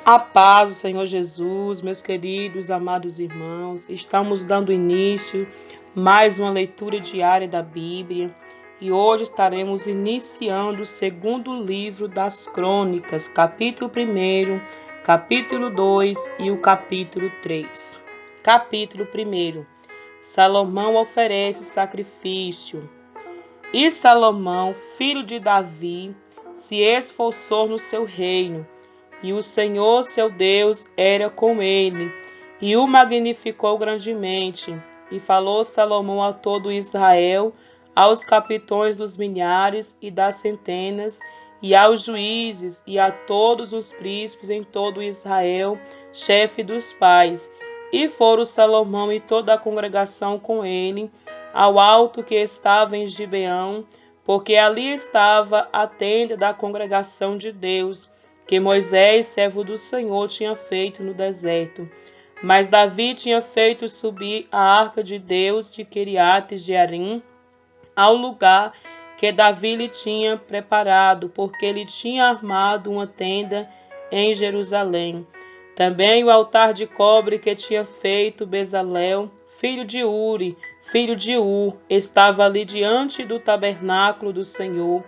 A paz do Senhor Jesus, meus queridos, amados irmãos, estamos dando início a mais uma leitura diária da Bíblia e hoje estaremos iniciando o segundo livro das Crônicas, capítulo 1, capítulo 2 e o capítulo 3. Capítulo 1. Salomão oferece sacrifício. E Salomão, filho de Davi, se esforçou no seu reino, e o Senhor seu Deus era com ele, e o magnificou grandemente. E falou Salomão a todo Israel, aos capitães dos milhares e das centenas, e aos juízes, e a todos os príncipes em todo Israel, chefe dos pais. E foram Salomão e toda a congregação com ele, ao alto que estava em Gibeão, porque ali estava a tenda da congregação de Deus, que Moisés, servo do Senhor, tinha feito no deserto. Mas Davi tinha feito subir a arca de Deus de Quiriate-Jearim ao lugar que Davi lhe tinha preparado, porque ele tinha armado uma tenda em Jerusalém. Também o altar de cobre que tinha feito Bezalel, filho de Uri, filho de Ur, estava ali diante do tabernáculo do Senhor.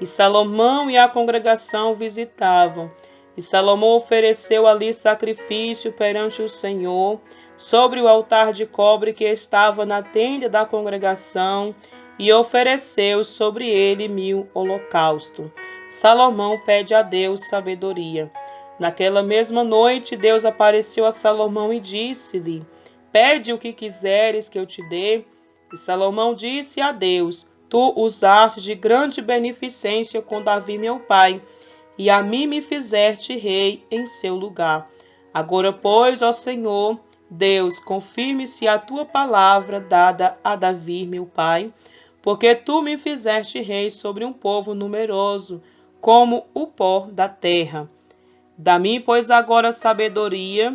E Salomão e a congregação visitavam. E Salomão ofereceu ali sacrifício perante o Senhor, sobre o altar de cobre que estava na tenda da congregação, e ofereceu sobre ele 1000 holocaustos. Salomão pede a Deus sabedoria. Naquela mesma noite, Deus apareceu a Salomão e disse-lhe: Pede o que quiseres que eu te dê. E Salomão disse a Deus: Tu usaste de grande beneficência com Davi meu pai, e a mim me fizeste rei em seu lugar. Agora, pois, ó Senhor, Deus, confirme-se a tua palavra dada a Davi meu pai, porque tu me fizeste rei sobre um povo numeroso, como o pó da terra. Dá-me, pois, agora sabedoria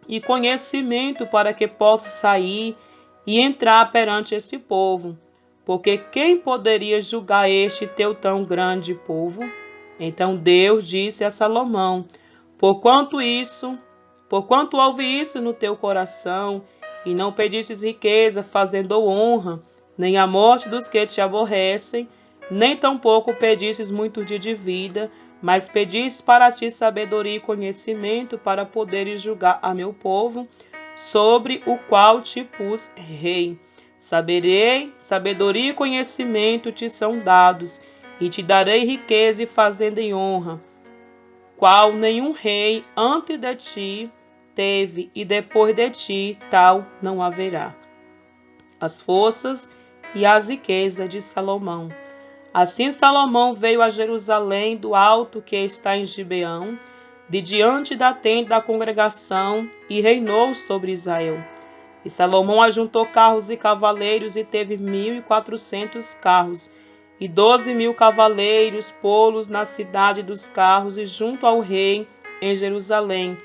e conhecimento para que possa sair e entrar perante esse povo. Porque quem poderia julgar este teu tão grande povo? Então Deus disse a Salomão: Porquanto houve isso no teu coração, e não pedistes riqueza, fazendo honra, nem a morte dos que te aborrecem, nem tampouco pedistes muito dia de vida, mas pedistes para ti sabedoria e conhecimento, para poderes julgar a meu povo, sobre o qual te pus rei. Sabedoria e conhecimento te são dados, e te darei riqueza e fazenda e honra, qual nenhum rei antes de ti teve, e depois de ti tal não haverá. As forças e as riquezas de Salomão. Assim Salomão veio a Jerusalém do alto que está em Gibeão, de diante da tenda da congregação, e reinou sobre Israel. E Salomão ajuntou carros e cavaleiros, e teve 1400 carros, e 12.000 cavaleiros, pô-los na cidade dos carros, e junto ao rei em Jerusalém.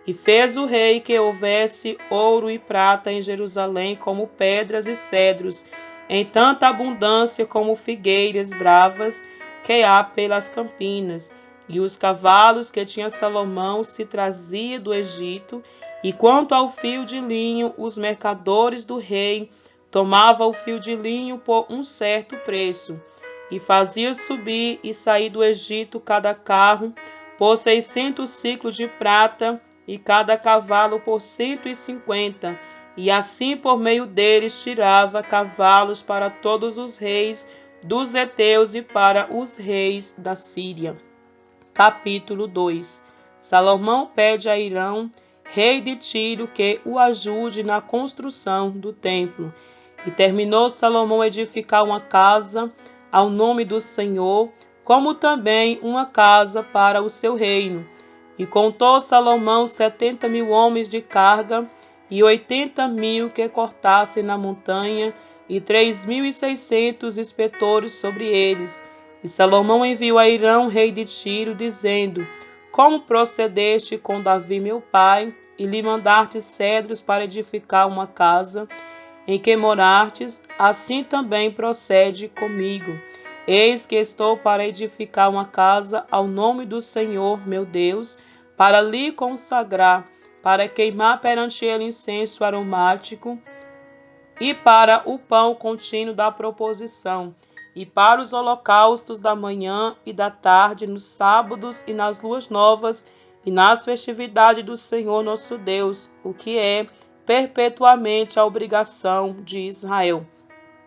E fez o rei que houvesse ouro e prata em Jerusalém, como pedras e cedros, em tanta abundância como figueiras bravas que há pelas campinas. E os cavalos que tinha Salomão se trazia do Egito, e quanto ao fio de linho, os mercadores do rei tomavam o fio de linho por um certo preço, e fazia subir e sair do Egito cada carro por 600 ciclos de prata, e cada cavalo por 150, e assim por meio deles tirava cavalos para todos os reis dos heteus e para os reis da Síria. Capítulo 2. Salomão pede a Irão, rei de Tiro, que o ajude na construção do templo. E terminou Salomão a edificar uma casa ao nome do Senhor, como também uma casa para o seu reino. E contou Salomão 70.000 homens de carga, e 80.000 que cortassem na montanha, e 3.600 inspetores sobre eles. E Salomão enviou a Irão, rei de Tiro, dizendo: Como procedeste com Davi meu pai, e lhe mandaste cedros para edificar uma casa em que morastes, assim também procede comigo. Eis que estou para edificar uma casa ao nome do Senhor meu Deus, para lhe consagrar, para queimar perante ele incenso aromático, e para o pão contínuo da proposição, e para os holocaustos da manhã e da tarde, nos sábados e nas luas novas, e nas festividades do Senhor nosso Deus, o que é perpetuamente a obrigação de Israel.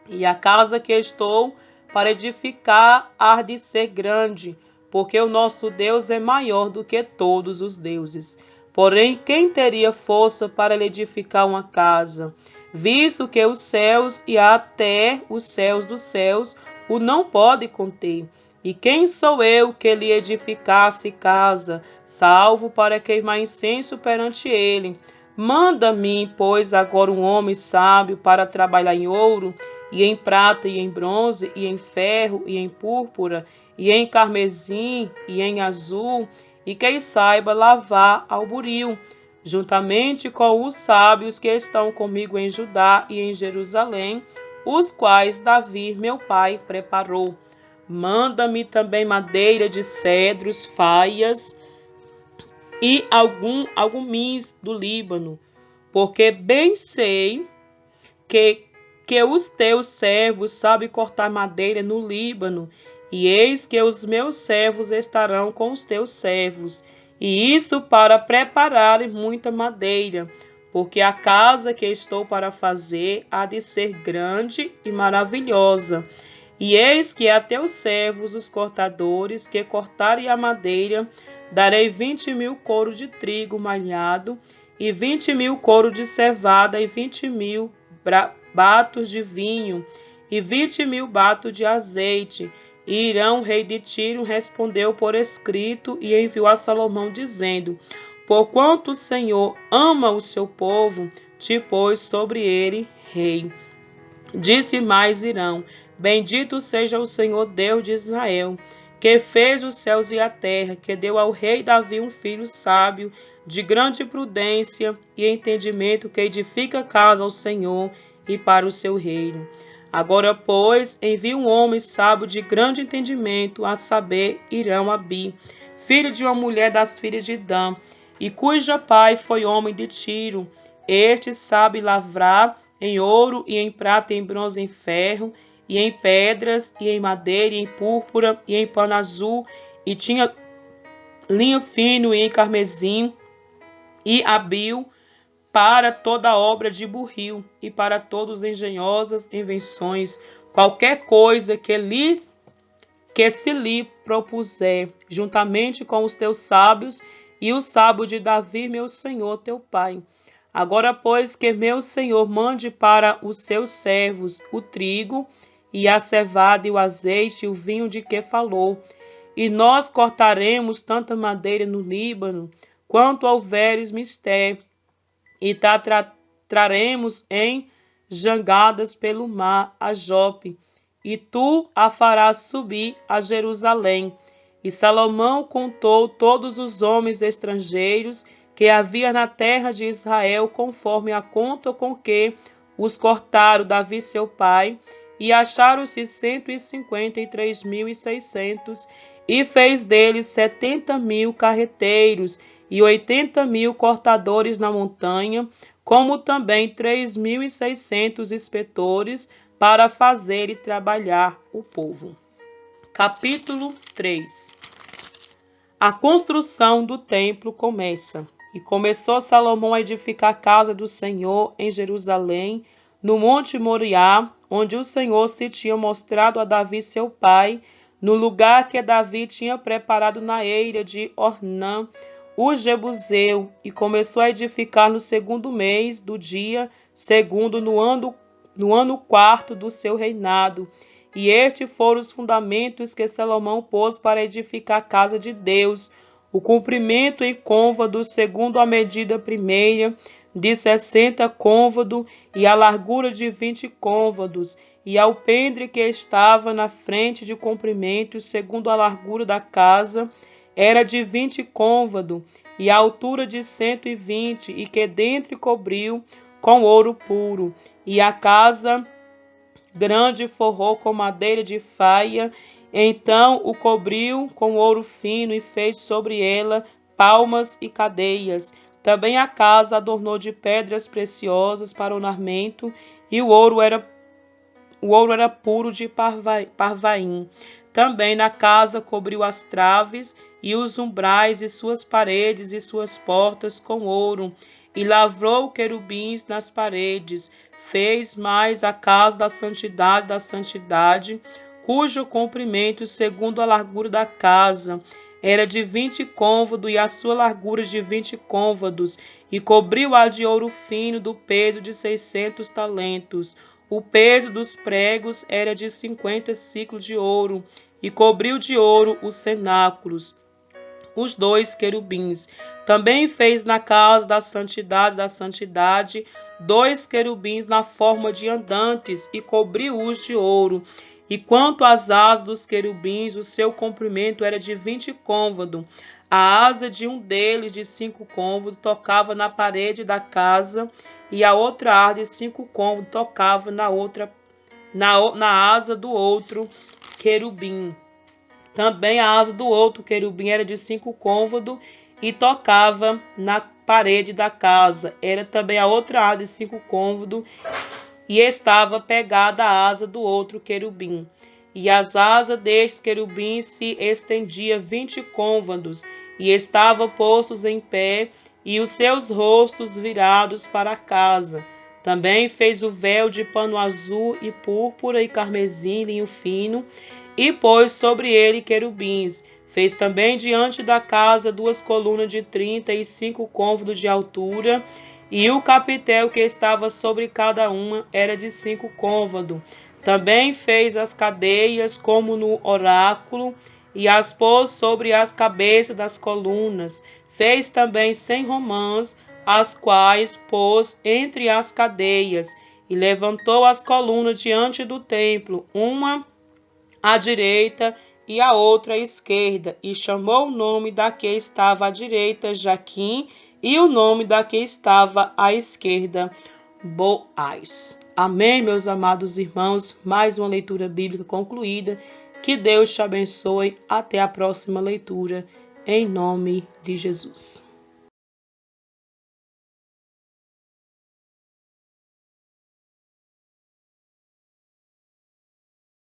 E a casa que estou para edificar há de ser grande, porque o nosso Deus é maior do que todos os deuses. Porém, quem teria força para lhe edificar uma casa? Visto que os céus e até os céus dos céus o não pode conter. E quem sou eu que lhe edificasse casa, salvo para queimar incenso perante ele? Manda-me, pois, agora um homem sábio para trabalhar em ouro, e em prata, e em bronze, e em ferro, e em púrpura, e em carmesim, e em azul, e quem saiba lavar ao buril, juntamente com os sábios que estão comigo em Judá e em Jerusalém, os quais Davi, meu pai, preparou. Manda-me também madeira de cedros, faias e alguns do Líbano, porque bem sei que os teus servos sabem cortar madeira no Líbano, e eis que os meus servos estarão com os teus servos, e isso para preparar muita madeira, porque a casa que estou para fazer há de ser grande e maravilhosa. E eis que a teus servos, os cortadores, que cortarem a madeira, darei 20.000 coros de trigo malhado, e 20.000 coros de cevada, e 20.000 batos de vinho, e 20.000 batos de azeite. E Irão, rei de Tiro, respondeu por escrito e enviou a Salomão, dizendo: porquanto o Senhor ama o seu povo, te pôs sobre ele rei. Disse mais Irão: bendito seja o Senhor Deus de Israel, que fez os céus e a terra, que deu ao rei Davi um filho sábio, de grande prudência e entendimento, que edifica casa ao Senhor e para o seu reino. Agora, pois, envia um homem sábio de grande entendimento, a saber, Irão-Abi, filho de uma mulher das filhas de Dan, e cujo pai foi homem de Tiro. Este sabe lavrar em ouro e em prata, em bronze, em ferro, e em pedras, e em madeira, e em púrpura, e em pano azul, e tinha linho fino, e em carmesim, e abil, para toda obra de burril, e para todas engenhosas invenções, qualquer coisa que se lhe propuser, juntamente com os teus sábios, e o sábio de Davi, meu senhor, teu pai. Agora, pois, que meu senhor mande para os seus servos o trigo, e a cevada, e o azeite, e o vinho de que falou. E nós cortaremos tanta madeira no Líbano, quanto houveres mister, e traremos em jangadas pelo mar a Jope, e tu a farás subir a Jerusalém. E Salomão contou todos os homens estrangeiros que havia na terra de Israel, conforme a conta com que os cortaram Davi seu pai, e acharam-se 153.600, e fez deles 70.000 carreteiros, e 80.000 cortadores na montanha, como também 3.600 inspetores para fazer e trabalhar o povo. Capítulo 3. A construção do templo começa. E começou Salomão a edificar a casa do Senhor em Jerusalém, no monte Moriá, onde o Senhor se tinha mostrado a Davi seu pai, no lugar que Davi tinha preparado na eira de Ornã, o Jebuseu, e começou a edificar no segundo mês do dia segundo, no ano quarto do seu reinado. E estes foram os fundamentos que Salomão pôs para edificar a casa de Deus: o comprimento em côvados, segundo a medida primeira, de 60 côvados, e a largura de 20 côvados, e alpendre que estava na frente de comprimento, segundo a largura da casa, era de 20 côvados, e a altura de 120, e que dentro cobriu com ouro puro. E a casa grande forrou com madeira de faia, então o cobriu com ouro fino, e fez sobre ela palmas e cadeias. Também a casa adornou de pedras preciosas para ornamento, e o ouro era puro de Parvaim. Também na casa cobriu as traves e os umbrais e suas paredes e suas portas com ouro, e lavrou querubins nas paredes. Fez mais a casa da santidade, cujo comprimento, segundo a largura da casa, era de 20 côvados, e a sua largura de 20 côvados, e cobriu-a de ouro fino do peso de 600 talentos. O peso dos pregos era de 50 siclos de ouro, e cobriu de ouro os cenáculos, os 2 querubins. Também fez na casa da santidade 2 querubins na forma de andantes, e cobriu-os de ouro. E quanto às asas dos querubins, o seu comprimento era de 20 côvados. A asa de um deles, de 5 côvados, tocava na parede da casa, e a outra asa de 5 côvados tocava na asa do outro querubim. Também a asa do outro querubim era de 5 côvados e tocava na parede da casa. Era também a outra asa de 5 côvados e estava pegada à asa do outro querubim. E as asas destes querubins se estendiam 20 côvados, e estavam postos em pé, e os seus rostos virados para a casa. Também fez o véu de pano azul e púrpura e carmesim, linho fino, e pôs sobre ele querubins. Fez também diante da casa 2 colunas de 35 côvados de altura, e o capitel que estava sobre cada uma era de 5 côvados. Também fez as cadeias como no oráculo, e as pôs sobre as cabeças das colunas. Fez também 100 romãs, as quais pôs entre as cadeias, e levantou as colunas diante do templo, uma à direita e a outra à esquerda, e chamou o nome da que estava à direita Jaquim, e o nome da que estava à esquerda Boaz. Amém, meus amados irmãos? Mais uma leitura bíblica concluída. Que Deus te abençoe. Até a próxima leitura, em nome de Jesus.